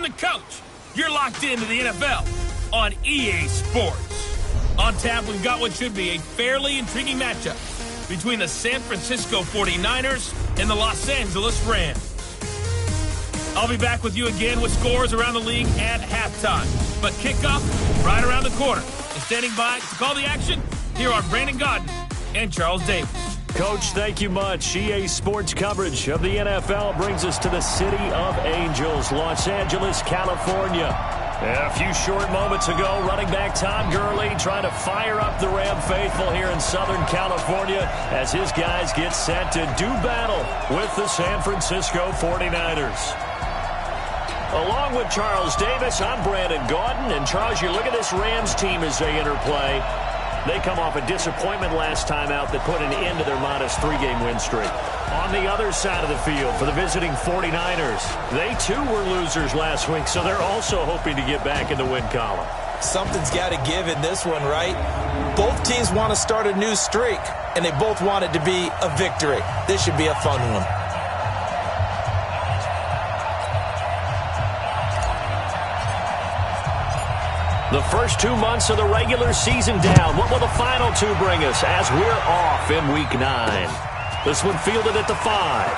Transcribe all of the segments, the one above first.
the coach. You're locked into the NFL on EA Sports. On tap, we've got what should be a fairly intriguing matchup between the San Francisco 49ers and the Los Angeles Rams. I'll be back with you again with scores around the league at halftime. But kickoff right around the corner. And standing by to call the action, here are Brandon Godden and Charles Davis. Coach, thank you much. EA Sports coverage of the NFL brings us to the City of Angels, Los Angeles, California. A few short moments ago, running back Todd Gurley trying to fire up the Ram faithful here in Southern California as his guys get set to do battle with the San Francisco 49ers. Along with Charles Davis, I'm Brandon Gaudin. And Charles, you look at this Rams team as they interplay. They come off a disappointment last time out that put an end to their modest 3-game win streak. On the other side of the field for the visiting 49ers, they too were losers last week, so they're also hoping to get back in the win column. Something's got to give in this one, right? Both teams want to start a new streak, and they both want it to be a victory. This should be a fun one. The first 2 months of the regular season down. What will the final two bring us as we're off in Week 9? This one fielded at the 5.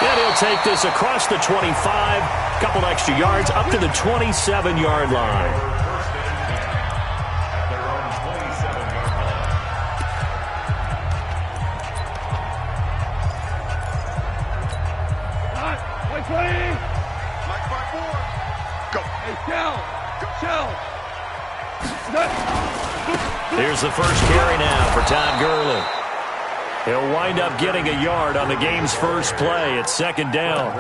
And he'll take this across the 25. Couple extra yards up to the 27-yard line. Here's the first carry now for Todd Gurley. He'll wind up getting a yard on the game's first play. It's second down.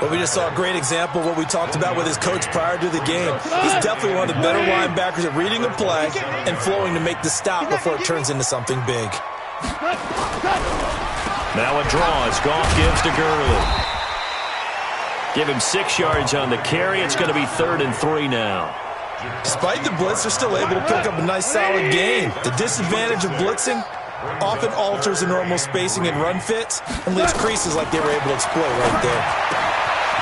Well, we just saw a great example of what we talked about with his coach prior to the game. He's definitely one of the better linebackers at reading a play and flowing to make the stop before it turns into something big. Now a draw as Goff gives to Gurley. Give him 6 yards on the carry. It's going to be 3rd and 3 now. Despite the blitz, they're still able to pick up a nice solid gain. The disadvantage of blitzing often alters the normal spacing and run fits and leaves creases like they were able to exploit right there.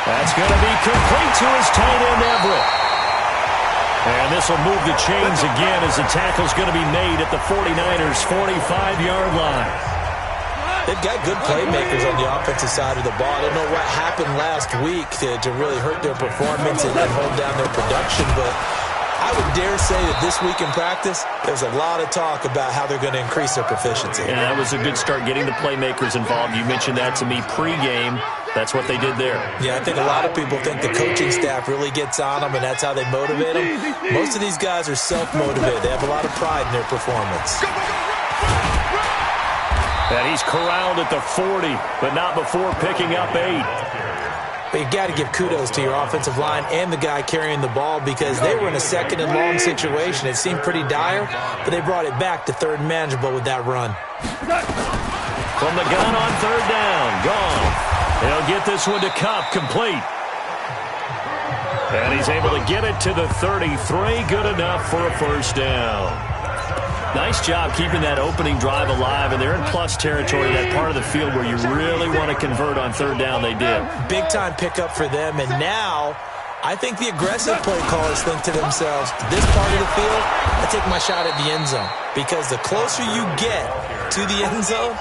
That's going to be complete to his tight end, Everett. And this will move the chains again as the tackle's going to be made at the 49ers' 45-yard line. They've got good playmakers on the offensive side of the ball. I don't know what happened last week to really hurt their performance and hold down their production, but I would dare say that this week in practice, there's a lot of talk about how they're going to increase their proficiency. Yeah, that was a good start, getting the playmakers involved. You mentioned that to me pregame. That's what they did there. Yeah, I think a lot of people think the coaching staff really gets on them, and that's how they motivate them. Most of these guys are self-motivated. They have a lot of pride in their performance. And he's corralled at the 40, but not before picking up 8. But you got to give kudos to your offensive line and the guy carrying the ball because they were in a 2nd and long situation. It seemed pretty dire, but they brought it back to 3rd and manageable with that run. From the gun on 3rd down, gone. He'll get this one to Kupp, complete. And he's able to get it to the 33, good enough for a first down. Nice job keeping that opening drive alive, and they're in plus territory, that part of the field where you really want to convert on 3rd down. They did. Big-time pickup for them, and now I think the aggressive play callers think to themselves, this part of the field, I take my shot at the end zone, because the closer you get to the end zone,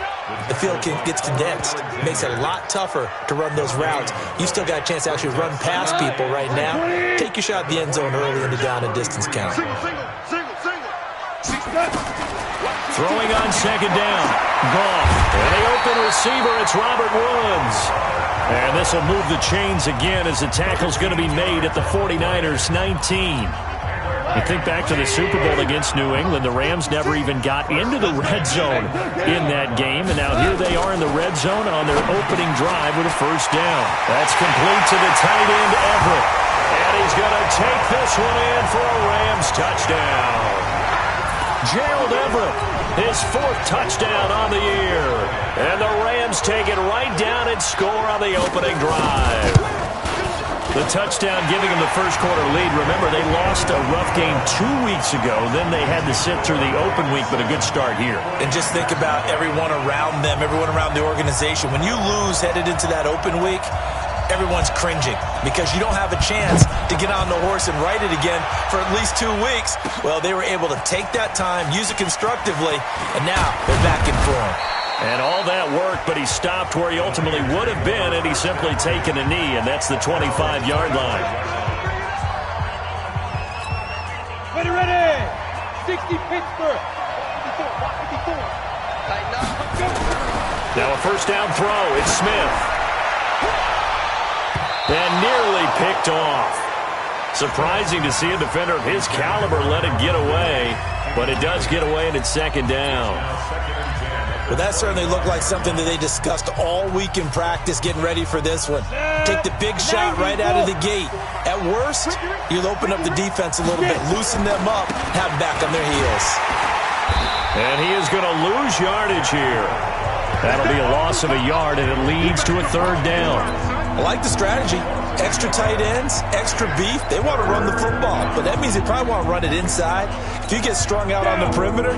the field gets condensed. It makes it a lot tougher to run those routes. You still got a chance to actually run past people right now. Take your shot at the end zone early in the down and distance count. Throwing on 2nd down. Goff. And the open receiver, it's Robert Woods. And this will move the chains again as the tackle's going to be made at the 49ers' 19. You think back to the Super Bowl against New England, the Rams never even got into the red zone in that game. And now here they are in the red zone on their opening drive with a first down. That's complete to the tight end, Everett. And he's going to take this one in for a Rams touchdown. Gerald Everett, his 4th touchdown on the year. And the Rams take it right down and score on the opening drive. The touchdown giving them the first quarter lead. Remember, they lost a rough game 2 weeks ago. Then they had to sit through the open week, but a good start here. And just think about everyone around them, everyone around the organization. When you lose headed into that open week, everyone's cringing because you don't have a chance to get on the horse and ride it again for at least 2 weeks. Well, they were able to take that time, use it constructively, and now they're back in form. And all that worked, but he stopped where he ultimately would have been had he simply taken a knee, and that's the 25-yard line. Ready. 60 Pittsburgh. 54. Now a first down throw. It's Smith. And nearly picked off. Surprising to see a defender of his caliber let it get away, but it does get away and it's second down. Well, that certainly looked like something that they discussed all week in practice getting ready for this one. Take the big shot right out of the gate. At worst, you'll open up the defense a little bit, loosen them up, have them back on their heels. And he is going to lose yardage here. That'll be a loss of a yard, and it leads to a third down. I like the strategy. Extra tight ends, extra beef. They want to run the football, but that means they probably want to run it inside. If you get strung out on the perimeter,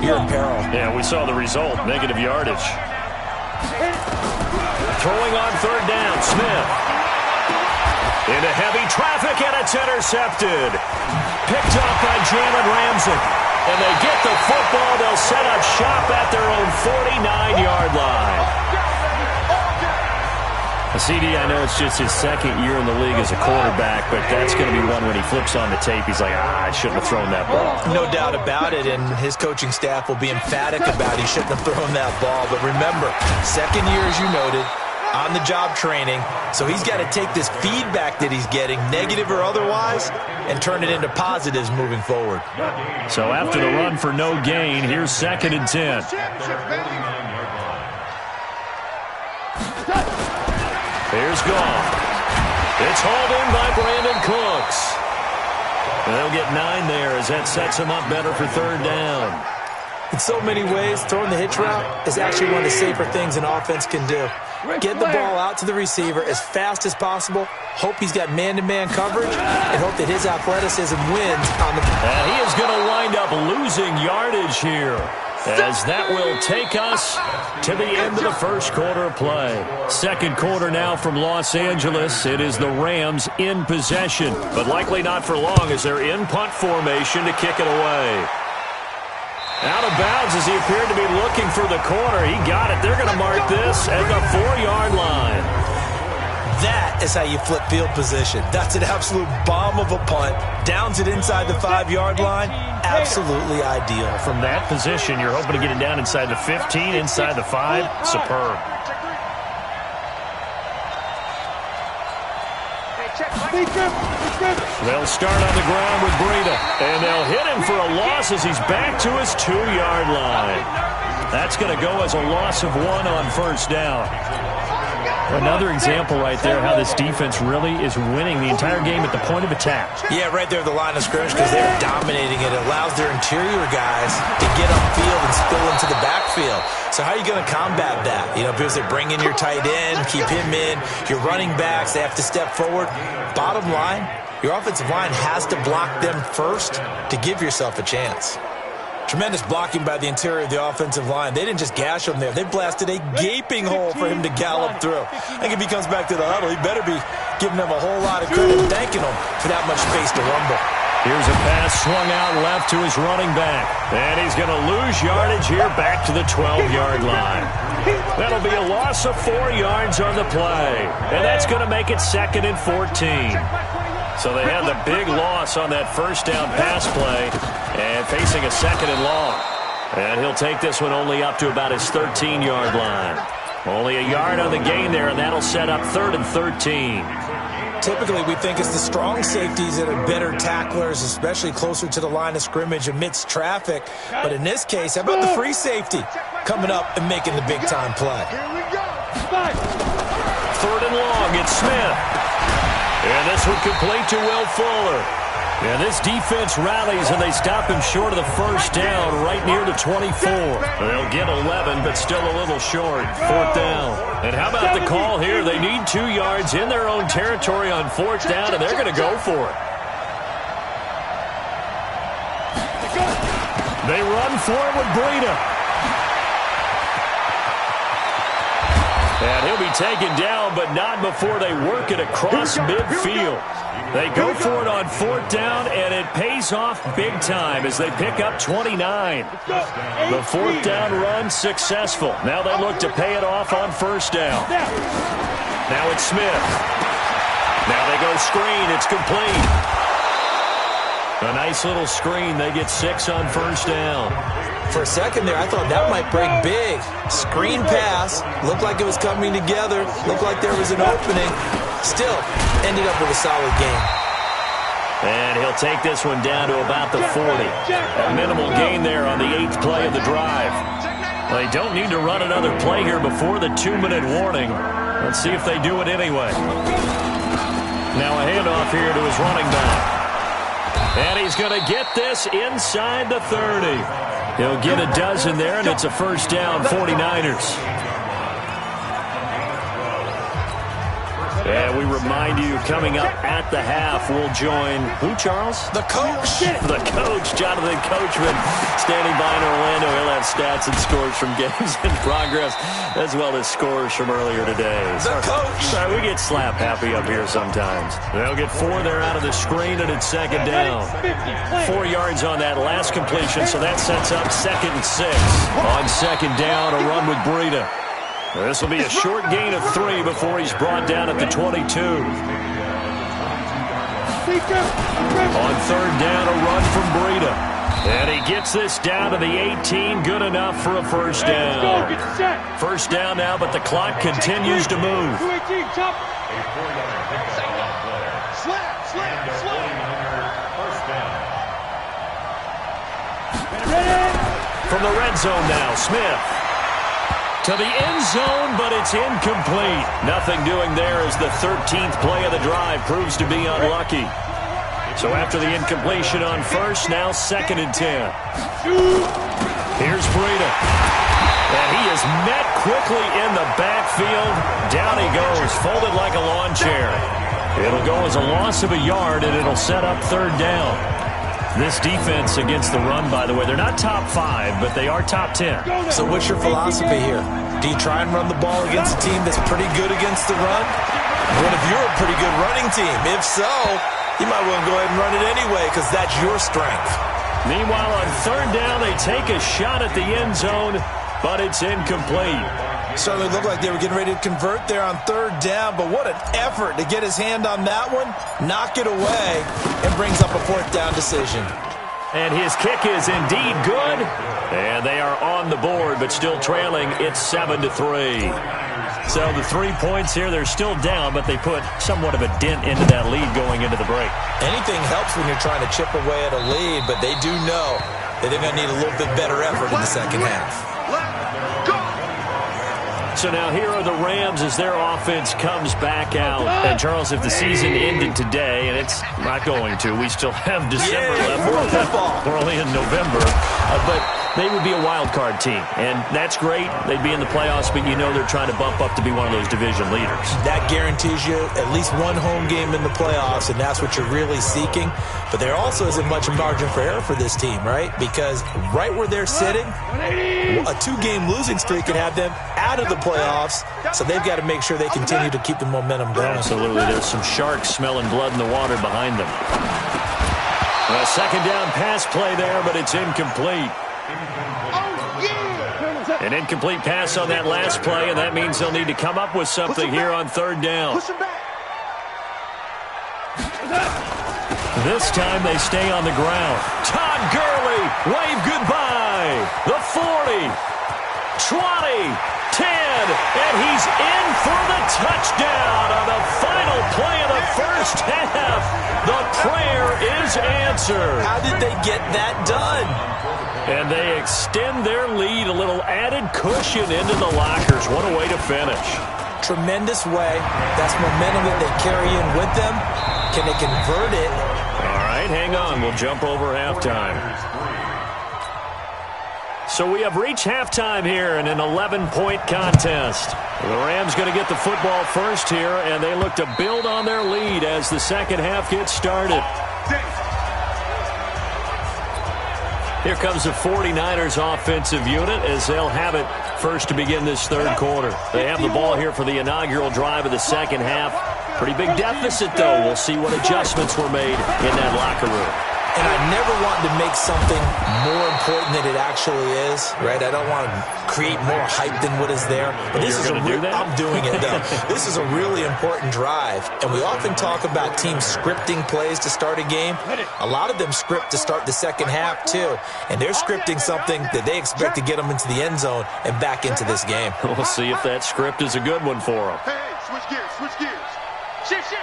you're in peril. Yeah, we saw the result, negative yardage. Throwing on third down, Smith. Into heavy traffic, and it's intercepted. Picked up by Jalen Ramsey. And they get the football. They'll set up shop at their own 49-yard line. CD, I know it's just his second year in the league as a quarterback, but that's going to be one when he flips on the tape. He's like, I shouldn't have thrown that ball. No doubt about it, and his coaching staff will be emphatic about he shouldn't have thrown that ball. But remember, second year, as you noted, on-the-job training, so he's got to take this feedback that he's getting, negative or otherwise, and turn it into positives moving forward. So after the run for no gain, here's 2nd and 10. Here's Goff. It's hauled in by Brandon Cooks. And they'll get 9 there as that sets him up better for third down. In so many ways, throwing the hitch route is actually one of the safer things an offense can do. Get the ball out to the receiver as fast as possible, hope he's got man-to-man coverage, and hope that his athleticism wins on the... And he is going to wind up losing yardage here, as that will take us to the end of the first quarter of play. Second quarter now from Los Angeles. It is the Rams in possession, but likely not for long as they're in punt formation to kick it away. Out of bounds as he appeared to be looking for the corner. He got it. They're going to mark this at the 4-yard line. That is how you flip field position. That's an absolute bomb of a punt. Downs it inside the 5-yard line. Absolutely ideal. From that position, you're hoping to get it down inside the 15, inside the 5. Superb. They'll start on the ground with Breida, and they'll hit him for a loss as he's back to his 2-yard line. That's going to go as a loss of 1 on first down. Another example right there how this defense really is winning the entire game at the point of attack. Yeah, right there at the line of scrimmage because they're dominating it. It allows their interior guys to get upfield and spill into the backfield. So how are you going to combat that? You know, because they bring in your tight end, keep him in, your running backs, they have to step forward. Bottom line, your offensive line has to block them first to give yourself a chance. Tremendous blocking by the interior of the offensive line. They didn't just gash him there. They blasted a gaping hole for him to gallop through. I think if he comes back to the huddle, he better be giving them a whole lot of credit and thanking them for that much space to rumble. Here's a pass swung out left to his running back. And he's going to lose yardage here back to the 12-yard line. That'll be a loss of 4 yards on the play. And that's going to make it 2nd and 14. So they had the big loss on that first down pass play and facing a 2nd and long. And he'll take this one only up to about his 13-yard line. Only a yard on the gain there, and that'll set up 3rd and 13. Typically, we think it's the strong safeties that are better tacklers, especially closer to the line of scrimmage amidst traffic. But in this case, how about the free safety coming up and making the big-time play? 3rd and long, it's Smith. And this one complete to Will Fuller. And this defense rallies, and they stop him short of the first down right near the 24. They'll get 11, but still a little short. 4th down. And how about the call here? They need 2 yards in their own territory on 4th down, and they're going to go for it. They run for it with Breida. And he'll be taken down, but not before they work it across midfield. They go for it on 4th down, and it pays off big time as they pick up 29. The 4th down run successful. Now they look to pay it off on 1st down. Now it's Smith. Now they go screen. It's complete. A nice little screen. They get 6 on 1st down. For a second there, I thought that might break big. Screen pass. Looked like it was coming together. Looked like there was an opening. Still, ended up with a solid game. And he'll take this one down to about the 40. A minimal gain there on the 8th play of the drive. They don't need to run another play here before the 2-minute warning. Let's see if they do it anyway. Now a handoff here to his running back. And he's going to get this inside the 30. He'll get a dozen there, and it's a 1st down, 49ers. And we remind you, coming up at the half, we'll join who, Charles? The coach. The coach, Jonathan Coachman, standing by in Orlando. He'll have stats and scores from games in progress, as well as scores from earlier today. The coach. Sorry, we get slap happy up here sometimes. They'll get 4 there out of the screen, and it's 2nd down. 4 yards on that last completion, so that sets up 2nd and 6. On 2nd down, a run with Breida. This will be a short gain of 3 before he's brought down at the 22. On 3rd down, a run from Breida. And he gets this down to the 18. Good enough for a 1st down. 1st down now, but the clock continues to move. From the red zone now, Smith. To the end zone, but it's incomplete. Nothing doing there as the 13th play of the drive proves to be unlucky. So after the incompletion on 1st, now 2nd and 10. Here's Breida. And he is met quickly in the backfield. Down he goes, folded like a lawn chair. It'll go as a loss of a yard, and it'll set up 3rd down. This defense against the run, by the way, they're not top 5, but they are top 10. So what's your philosophy here? Do you try and run the ball against a team that's pretty good against the run? What if you're a pretty good running team? If so, you might want to go ahead and run it anyway because that's your strength. Meanwhile, on 3rd down, they take a shot at the end zone, but it's incomplete. Certainly looked like they were getting ready to convert there on 3rd down, but what an effort to get his hand on that one, knock it away, and brings up a 4th down decision. And his kick is indeed good, and they are on the board, but still trailing. It's 7-3. So the 3 points here, they're still down, but they put somewhat of a dent into that lead going into the break. Anything helps when you're trying to chip away at a lead, but they do know that they're going to need a little bit better effort in the second half. So now here are the Rams as their offense comes back out. And, Charles, if the season ended today, and it's not going to, we still have December left. We're only in November. But they would be a wild card team, and that's great. They'd be in the playoffs, but you know they're trying to bump up to be one of those division leaders. That guarantees you at least one home game in the playoffs, and that's what you're really seeking. But there also isn't much margin for error for this team, right? Because right where they're sitting, a 2-game losing streak could have them out of the playoffs, so they've got to make sure they continue to keep the momentum going. Absolutely. There's some sharks smelling blood in the water behind them. A 2nd down pass play there, but it's incomplete. An incomplete pass on that last play, and that means they'll need to come up with something here on 3rd down. This time they stay on the ground. Todd Gurley, wave goodbye. The 40, 20, 10, and he's in for the touchdown on the final play of the first half. The prayer is answered. How did they get that done? And they extend their lead, a little added cushion into the lockers. What a way to finish. Tremendous way. That's momentum that they carry in with them. Can they convert it? All right, hang on. We'll jump over halftime. So we have reached halftime here in an 11-point contest. The Rams going to get the football first here, and they look to build on their lead as the second half gets started. Here comes the 49ers offensive unit as they'll have it first to begin this third quarter. They have the ball here for the inaugural drive of the second half. Pretty big deficit, though. We'll see what adjustments were made in that locker room. And I never want to make something more important than it actually is, right? I don't want to create more hype than what is there. But this is I'm doing it, though. This is a really important drive. And we often talk about teams scripting plays to start a game. A lot of them script to start the second half, too. And they're scripting something that they expect to get them into the end zone and back into this game. We'll see if that script is a good one for them. Hey, switch gears, switch gears. Shit, shit.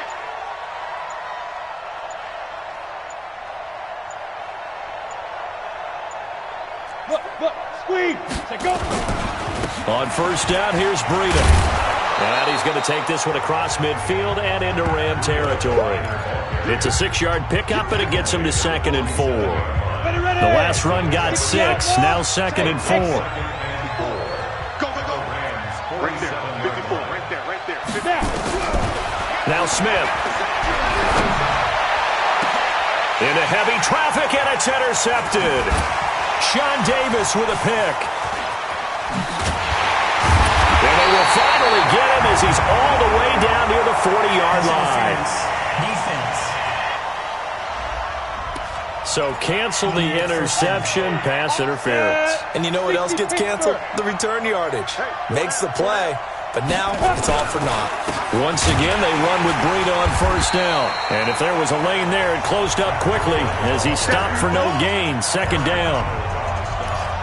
Look, squeeze. Go. On first down, here's Breida. And he's going to take this one across midfield and into Ram territory. It's a 6-yard pickup, and it gets him to 2nd and 4. The last run got 6, now 2nd and 4. Go. Right there, 54, right there. 54. Now Smith. Into heavy traffic, and it's intercepted. Sean Davis with a pick. And they will finally get him as he's all the way down near the 40-yard line. Defense. So cancel the interception, pass interference. And you know what else gets canceled? The return yardage. Makes the play, but now it's all for naught. Once again, they run with Breida on first down. And if there was a lane there, it closed up quickly as he stopped for no gain. 2nd down.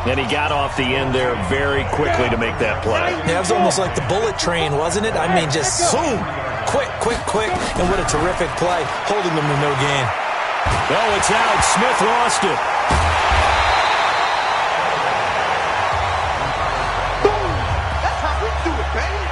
And he got off the end there very quickly to make that play. Yeah, it was almost like the bullet train, wasn't it? I mean, just zoom. Quick. And what a terrific play, holding them to no gain. Oh, it's out. Smith lost it. That's how we do it, baby.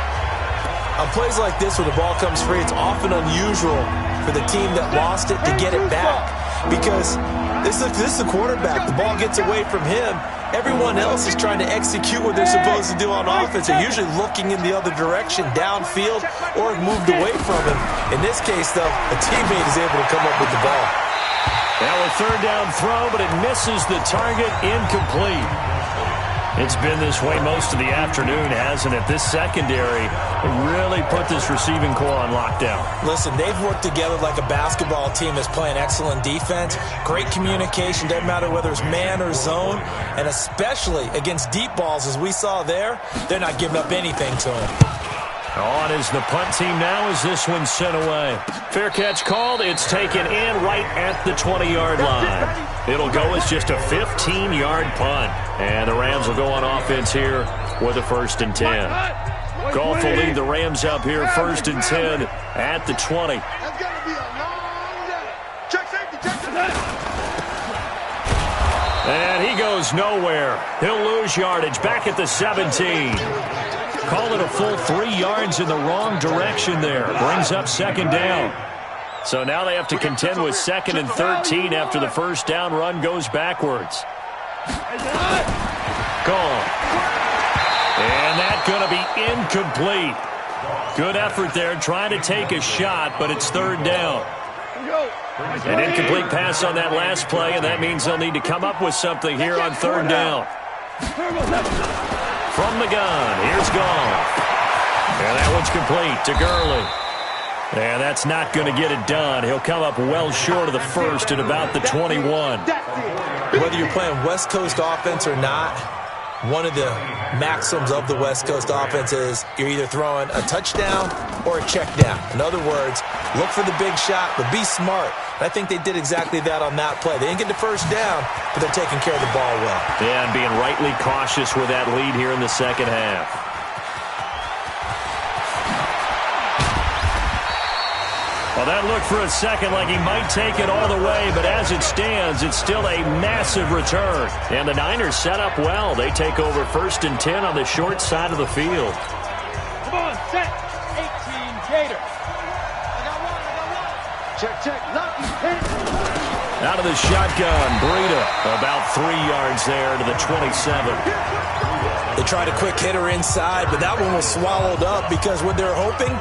On plays like this where the ball comes free, it's often unusual for the team that lost it to get it back. Because this is the quarterback. The ball gets away from him. Everyone else is trying to execute what they're supposed to do on offense. They're usually looking in the other direction, downfield, or moved away from him. In this case, though, a teammate is able to come up with the ball. Now a 3rd down throw, but it misses the target, incomplete. It's been this way most of the afternoon, hasn't it? This secondary really put this receiving core on lockdown. Listen, they've worked together like a basketball team that's playing excellent defense. Great communication, doesn't matter whether it's man or zone. And especially against deep balls, as we saw there, they're not giving up anything to them. On is the punt team now as this one's sent away. Fair catch called. It's taken in right at the 20-yard line. It'll go as just a 15-yard punt. And the Rams will go on offense here with a 1st and 10. Goff will lead the Rams up here 1st and 10 at the 20. That's going to be a long day. Check safety, check safety. And he goes nowhere. He'll lose yardage back at the 17. Call it a full 3 yards in the wrong direction there. Brings up 2nd down. So now they have to contend with 2nd and 13 after the first down run goes backwards. Gone. And that's going to be incomplete. Good effort there trying to take a shot, but it's 3rd down. An incomplete pass on that last play, and that means they'll need to come up with something here on 3rd down. From the gun, here's Goff. And that one's complete to Gurley. And that's not going to get it done. He'll come up well short of the first at about the 21. Whether you're playing West Coast offense or not, one of the maxims of the West Coast offense is you're either throwing a touchdown or a check down. In other words, look for the big shot, but be smart. And I think they did exactly that on that play. They didn't get the first down, but they're taking care of the ball well. Yeah, and being rightly cautious with that lead here in the second half. Well, that looked for a second like he might take it all the way, but as it stands, it's still a massive return. And the Niners set up well. They take over 1st and 10 on the short side of the field. Come on, set. 18, Gator. Check. Lucky hit. Out of the shotgun, Breida about 3 yards there to the 27. They tried a quick hitter inside, but that one was swallowed up because what they're hoping,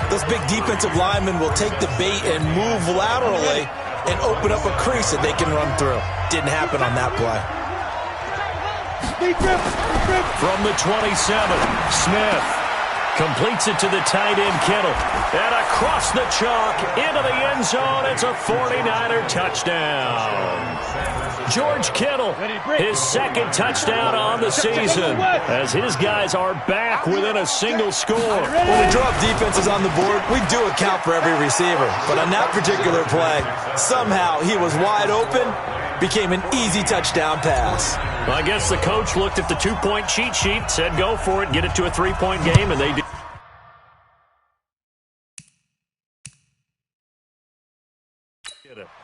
those big defensive linemen will take the bait and move laterally and open up a crease that they can run through. Didn't happen on that play. From the 27, Smith completes it to the tight end, Kittle. And across the chalk, into the end zone. It's a 49er touchdown. George Kittle, his second touchdown on the season, as his guys are back within a single score. When we drop defenses on the board, we do account for every receiver. But on that particular play, somehow he was wide open, became an easy touchdown pass. Well, I guess the coach looked at the two-point cheat sheet, said go for it, get it to a three-point game, and they did.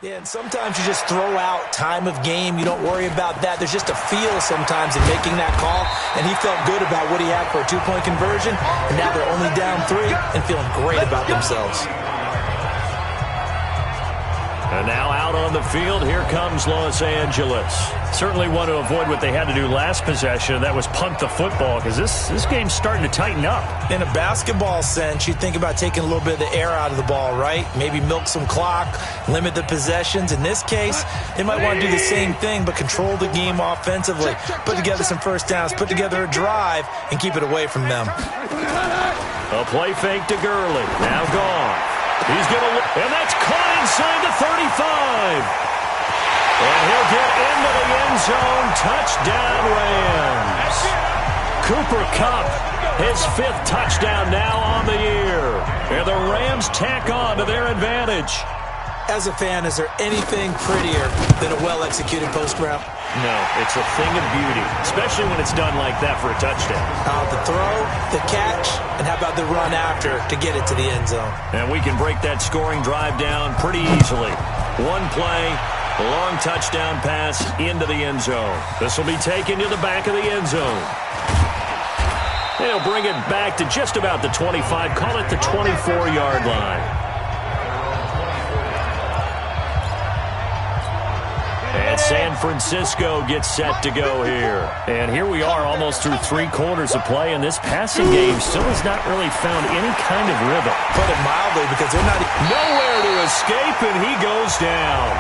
Yeah, and sometimes you just throw out time of game. You don't worry about that. There's just a feel sometimes in making that call, and he felt good about what he had for a two-point conversion, and now they're only down 3 and feeling great about themselves. And now out on the field, here comes Los Angeles. Certainly want to avoid what they had to do last possession. That was punt the football, because this game's starting to tighten up. In a basketball sense, you think about taking a little bit of the air out of the ball, right? Maybe milk some clock, limit the possessions. In this case, they might want to do the same thing, but control the game offensively. Put together some first downs, put together a drive, and keep it away from them. A play fake to Gurley. Now gone. He's going to look, and that's caught inside the 35. And he'll get into the end zone. Touchdown, Rams. Cooper Kupp, his 5th touchdown now on the year. And the Rams tack on to their advantage. As a fan, is there anything prettier than a well-executed post route? No, it's a thing of beauty, especially when it's done like that for a touchdown. The throw, the catch, and how about the run after to get it to the end zone? And we can break that scoring drive down pretty easily. One play, a long touchdown pass into the end zone. This will be taken to the back of the end zone. They'll bring it back to just about the 25, call it the 24-yard line. And San Francisco gets set to go here. And here we are almost through 3 quarters of play, and this passing game still has not really found any kind of rhythm. Put it mildly, because they're not... Nowhere to escape, and he goes down.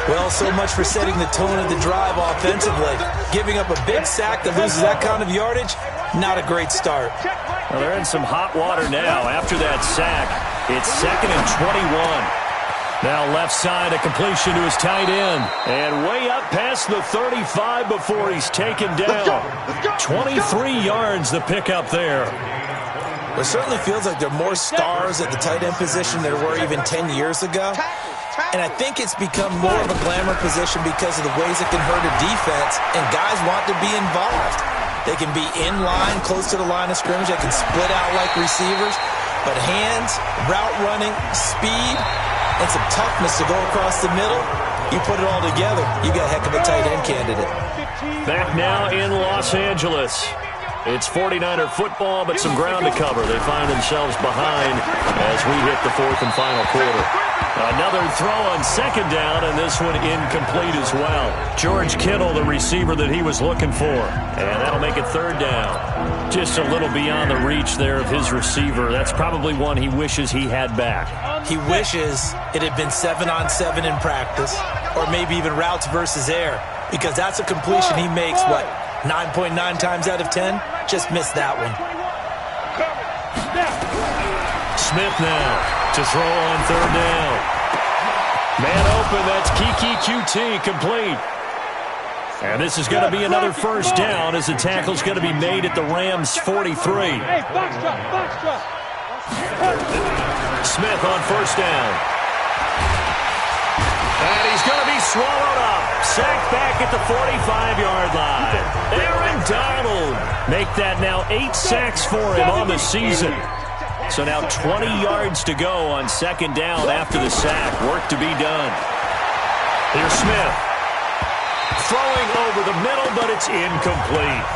Well, so much for setting the tone of the drive offensively. Giving up a big sack that loses that kind of yardage, not a great start. Well, they're in some hot water now after that sack. It's 2nd and 21. Now left side, a completion to his tight end. And way up past the 35 before he's taken down. 23 yards the pickup there. It certainly feels like there are more stars at the tight end position than there were even 10 years ago. And I think it's become more of a glamour position because of the ways it can hurt a defense, and guys want to be involved. They can be in line, close to the line of scrimmage. They can split out like receivers. But hands, route running, speed, and some toughness to go across the middle, you put it all together, you got a heck of a tight end candidate. Back now in Los Angeles. It's 49er football, but some ground to cover. They find themselves behind as we hit the 4th and final quarter. Another throw on 2nd down, and this one incomplete as well. George Kittle, the receiver that he was looking for. And that'll make it 3rd down. Just a little beyond the reach there of his receiver. That's probably one he wishes he had back. He wishes it had been 7-on-7 in practice, or maybe even routes versus air, because that's a completion he makes, 9.9 times out of 10? Just missed that one. Smith now to throw on 3rd down. Man open, that's Kiki QT, complete. And this is going to be another 1st down as the tackle's going to be made at the Rams' 43. Hey, box drop. Smith on 1st down. And he's going to be swallowed up. Sacked back at the 45-yard line. Aaron Donald make that now 8 sacks for him on the season. So now 20 yards to go on 2nd down after the sack. Work to be done. Here's Smith. Throwing over the middle, but it's incomplete.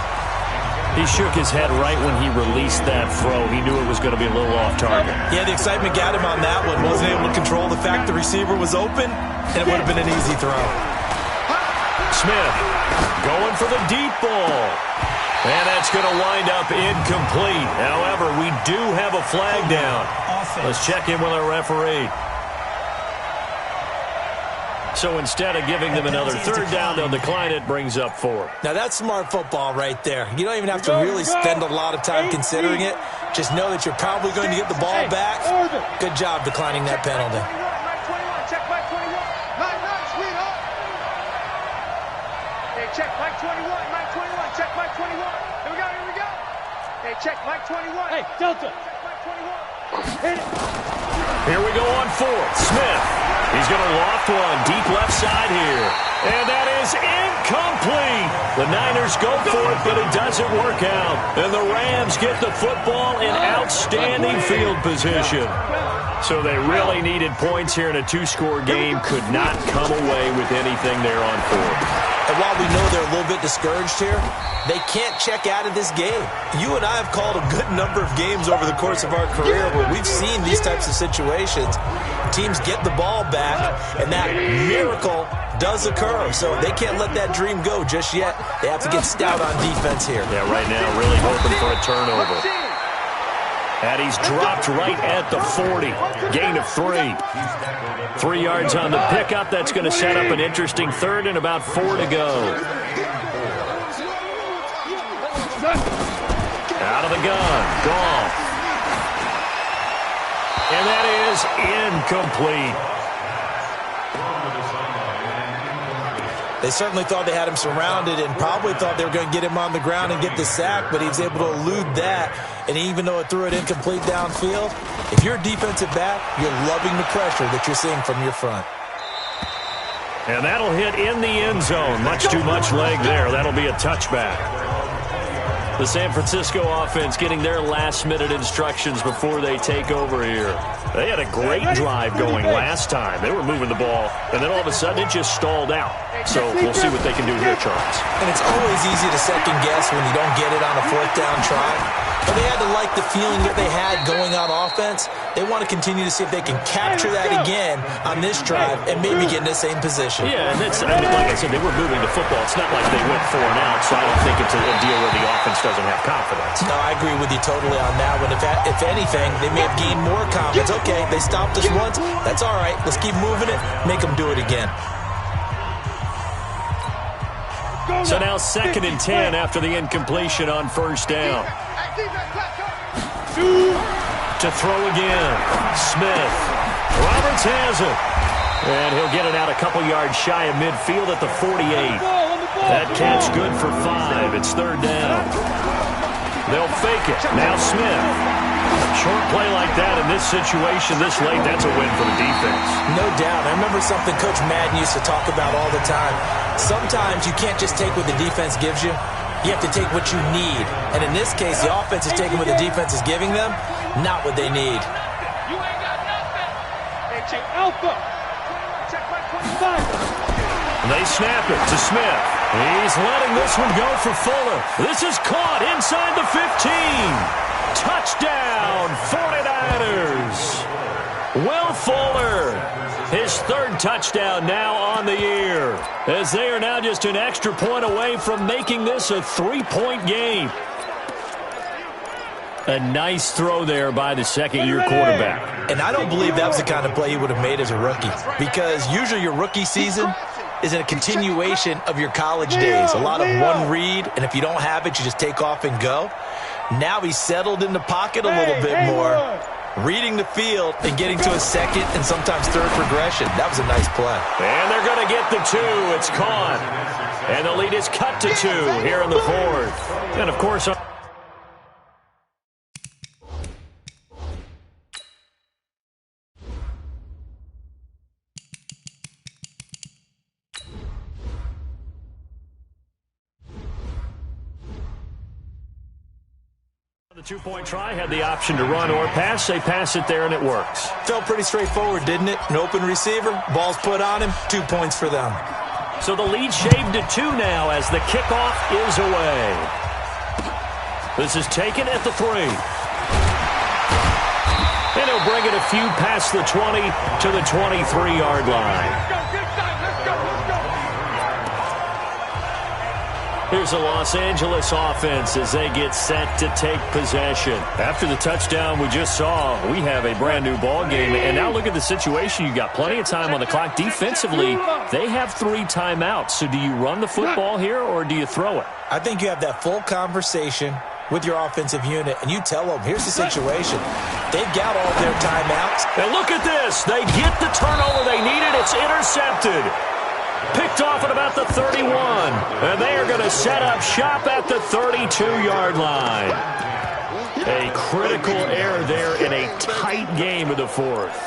He shook his head right when he released that throw. He knew it was going to be a little off target. Yeah, the excitement got him on that one. Wasn't able to control the fact the receiver was open, and it would have been an easy throw. Smith going for the deep ball. And that's going to wind up incomplete. However, we do have a flag down. Let's check in with our referee. So instead of giving them another third down, they'll decline it, brings up 4. Now, that's smart football right there. You don't even have to really spend a lot of time considering it. Just know that you're probably going to get the ball back. Good job declining that penalty. Check back 21. Nice, sweetheart. Hey, check Mike 21. Mike 21. Check Mike 21. Here we go. Hey, check Mike 21. Hey, Delta. Check Mike 21. Hit it. Here we go on 4th. Smith. He's going to loft one deep left side here. And that is incomplete. The Niners go for it, but it doesn't work out. And the Rams get the football in outstanding field position. So they really needed points here in a 2-score game. Could not come away with anything there on 4th. And while we know they're a little bit discouraged here, they can't check out of this game. You and I have called a good number of games over the course of our career where we've seen these types of situations. Teams get the ball back, and that miracle does occur. So they can't let that dream go just yet. They have to get stout on defense here. Yeah, right now really hoping for a turnover. And he's dropped right at the 40. Gain of 3. 3 yards on the pickup. That's going to set up an interesting third and about 4 to go. Out of the gun. Gone. And that is incomplete. They certainly thought they had him surrounded and probably thought they were going to get him on the ground and get the sack, but he was able to elude that. And even though it threw it incomplete downfield, if you're a defensive back, you're loving the pressure that you're seeing from your front. And that'll hit in the end zone. Much too much leg there. That'll be a touchback. The San Francisco offense getting their last-minute instructions before they take over here. They had a great drive going last time. They were moving the ball, and then all of a sudden it just stalled out. So we'll see what they can do here, Charles. And it's always easy to second-guess when you don't get it on a 4th down try. But they had to like the feeling that they had going on offense. They want to continue to see if they can capture that again on this drive and maybe get in the same position. Yeah, and that's, I mean, like I said, they were moving the football. It's not like they went 4 and out, so I don't think it's a deal where the offense doesn't have confidence. No, I agree with you totally on that one. If anything, they may have gained more confidence. Okay, they stopped us once. That's all right. Let's keep moving it. Make them do it again. So now 2nd and 10 after the incompletion on 1st down. To throw again. Smith. Roberts has it. And he'll get it out a couple yards shy of midfield at the 48. That catch good for 5. It's 3rd down. They'll fake it. Now Smith. Short play like that in this situation this late, that's a win for the defense. No doubt. I remember something Coach Madden used to talk about all the time. Sometimes you can't just take what the defense gives you. You have to take what you need. And in this case, the offense is taking what the defense is giving them, not what they need. You ain't got nothing. Hey, check Alpha. Check my 25. They snap it to Smith. He's letting this one go for Fuller. This is caught inside the 15. Touchdown, 49ers. Will Fuller, his 3rd touchdown now on the year, as they are now just an extra point away from making this a 3-point game. A nice throw there by the 2nd-year quarterback. And I don't believe that was the kind of play he would have made as a rookie, because usually your rookie season is a continuation of your college days. A lot of one read, and if you don't have it, you just take off and go. Now he's settled in the pocket a little bit more, reading the field and getting to a 2nd and sometimes 3rd progression. That was a nice play. And they're going to get the 2. It's caught. And the lead is cut to 2 here in the 4th. And, of course, the 2-point try had the option to run or pass. They pass it there, and it works. Felt pretty straightforward, didn't it? An open receiver, ball's put on him, 2 points for them. So the lead shaved to 2 now as the kickoff is away. This is taken at the 3. And he'll bring it a few past the 20 to the 23-yard line. Here's the Los Angeles offense as they get set to take possession. After the touchdown we just saw, we have a brand new ball game. And now look at the situation. You got plenty of time on the clock. Defensively, they have 3 timeouts. So do you run the football here or do you throw it? I think you have that full conversation with your offensive unit, and you tell them, here's the situation. They've got all their timeouts. And look at this. They get the turnover they needed. It's intercepted. Picked off at about the 31. And they are going to set up shop at the 32-yard line. A critical error there in a tight game of the fourth.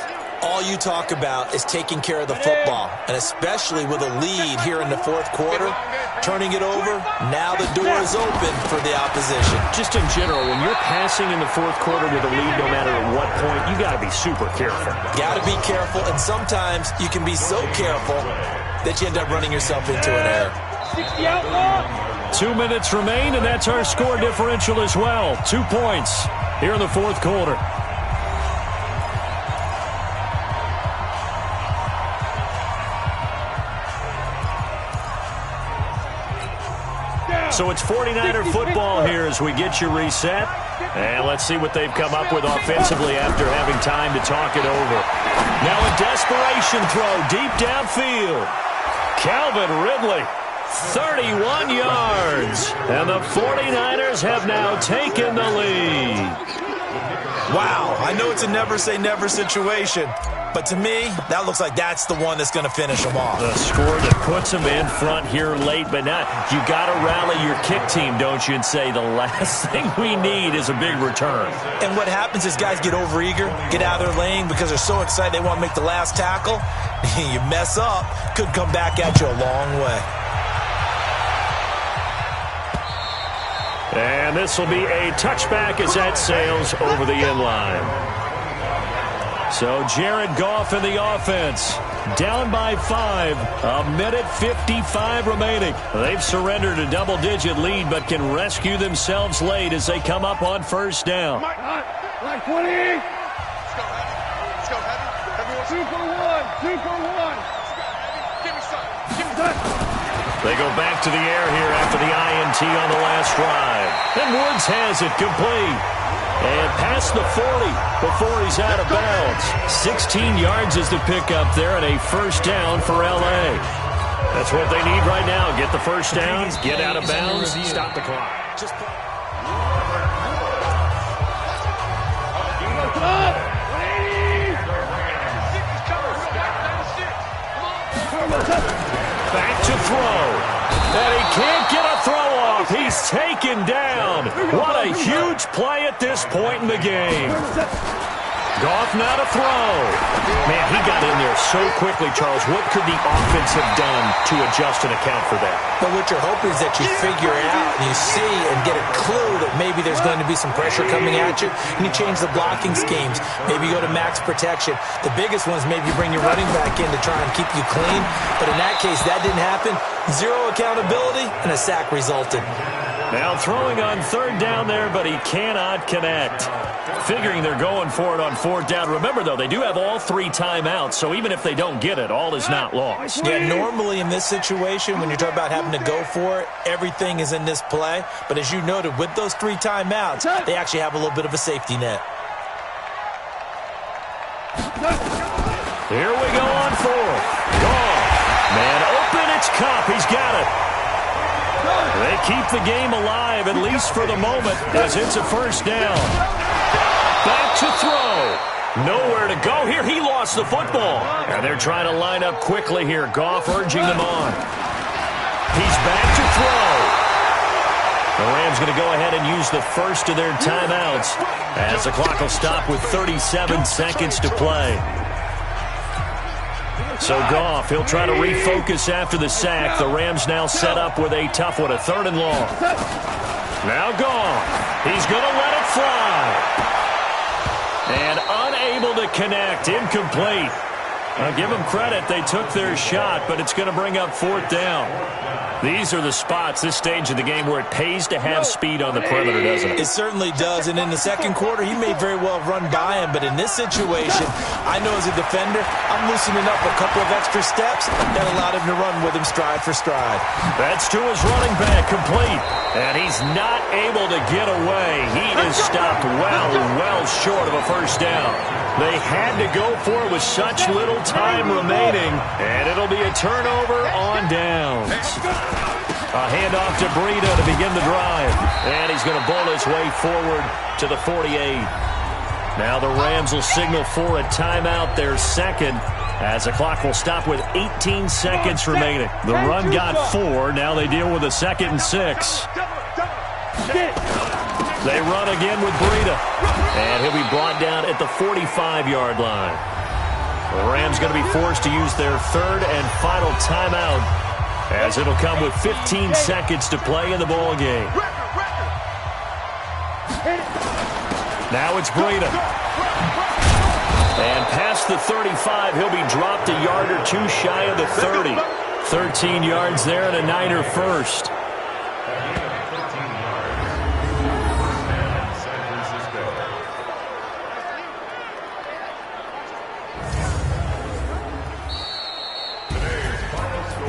All you talk about is taking care of the football, and especially with a lead here in the fourth quarter, turning it over, now the door is open for the opposition. Just in general, when you're passing in the fourth quarter with a lead, no matter at what point, you got to be super careful. Got to be careful, and sometimes you can be so careful that you end up running yourself into an error. 60 outlaw. 2 minutes remain, and that's our score differential as well. 2 points here in the fourth quarter. So it's 49er football here as we get you reset. And let's see what they've come up with offensively after having time to talk it over. Now a desperation throw deep downfield. Calvin Ridley, 31 yards. And the 49ers have now taken the lead. Wow, I know it's a never-say-never situation, but to me, that looks like that's the one that's going to finish them off. The score that puts them in front here late, but not. You got to rally your kick team, don't you, and say the last thing we need is a big return. And what happens is guys get overeager, get out of their lane because they're so excited they want to make the last tackle. You mess up, could come back at you a long way. And this will be a touchback as that sails over the end line. So Jared Goff in the offense, down by 5, a minute 55 remaining. They've surrendered a double-digit lead, but can rescue themselves late as they come up on first down. Line 20. Let's go, heavy. 2 for 1. 2 for 1. Give me some. Give me some. They go back to the air here after the INT on the last drive. And Woods has it complete. And past the 40 before he's out of bounds. 16 yards is the pickup there and a first down for L.A. That's what they need right now. Get the first down, get out of bounds, stop the clock. Back to throw. And he can't get a throw off. He's taken down. What a huge play at this point in the game. Goff now to throw. Man, he got in there so quickly, Charles. What could the offense have done to adjust and account for that? But what you're hoping is that you figure out and you see and get a clue that maybe there's going to be some pressure coming at you, and you change the blocking schemes. Maybe you go to max protection. The biggest one is maybe you bring your running back in to try and keep you clean. But in that case, that didn't happen. Zero accountability, and a sack resulted. Now throwing on third down there, but he cannot connect. Figuring they're going for it on fourth down. Remember, though, they do have all 3 timeouts, so even if they don't get it, all is not lost. Yeah, normally in this situation, when you're talking about having to go for it, everything is in this play. But as you noted, with those 3 timeouts, they actually have a little bit of a safety net. Here we go on fourth. Goff. Man open, it's Cup. He's got it. They keep the game alive, at least for the moment, as it's a first down. Back to throw. Nowhere to go here. He lost the football. And they're trying to line up quickly here. Goff urging them on. He's back to throw. The Rams going to go ahead and use the first of their timeouts as the clock will stop with 37 seconds to play. So Goff, he'll try to refocus after the sack. The Rams now set up with a tough one, a 3rd and long. Now Goff. He's going to let it fly. And unable to connect, incomplete. I'll give them credit, they took their shot, but it's going to bring up 4th down. These are the spots, this stage of the game, where it pays to have speed on the perimeter, doesn't it? It certainly does, and in the second quarter, he may very well have run by him, but in this situation, I know as a defender, I'm loosening up a couple of extra steps that allowed him to run with him stride for stride. That's to his running back, complete. And he's not able to get away. He is stopped well short of a first down. They had to go for it with such little time remaining, and it'll be a turnover on downs. A handoff to Breida to begin the drive, and he's going to bowl his way forward to the 48. Now the Rams will signal for a timeout, their second, as the clock will stop with 18 seconds remaining. The run got 4. Now they deal with a 2nd and 6. They run again with Breida, and he'll be brought down at the 45-yard line. The Rams going to be forced to use their 3rd and final timeout, as it'll come with 15 seconds to play in the ball game. Now it's Breida. And past the 35, he'll be dropped a yard or two shy of the 30. 13 yards there and a Niner first.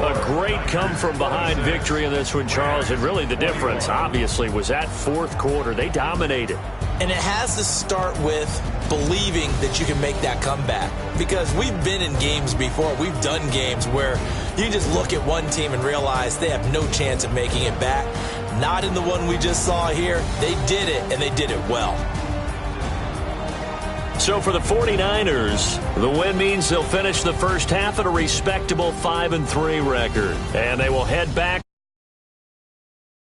A great come-from-behind victory in this one, Charles. And really the difference, obviously, was that fourth quarter. They dominated. And it has to start with believing that you can make that comeback. Because we've been in games before. We've done games where you can just look at one team and realize they have no chance of making it back. Not in the one we just saw here. They did it, and they did it well. So for the 49ers, the win means they'll finish the first half at a respectable 5-3 record. And they will head back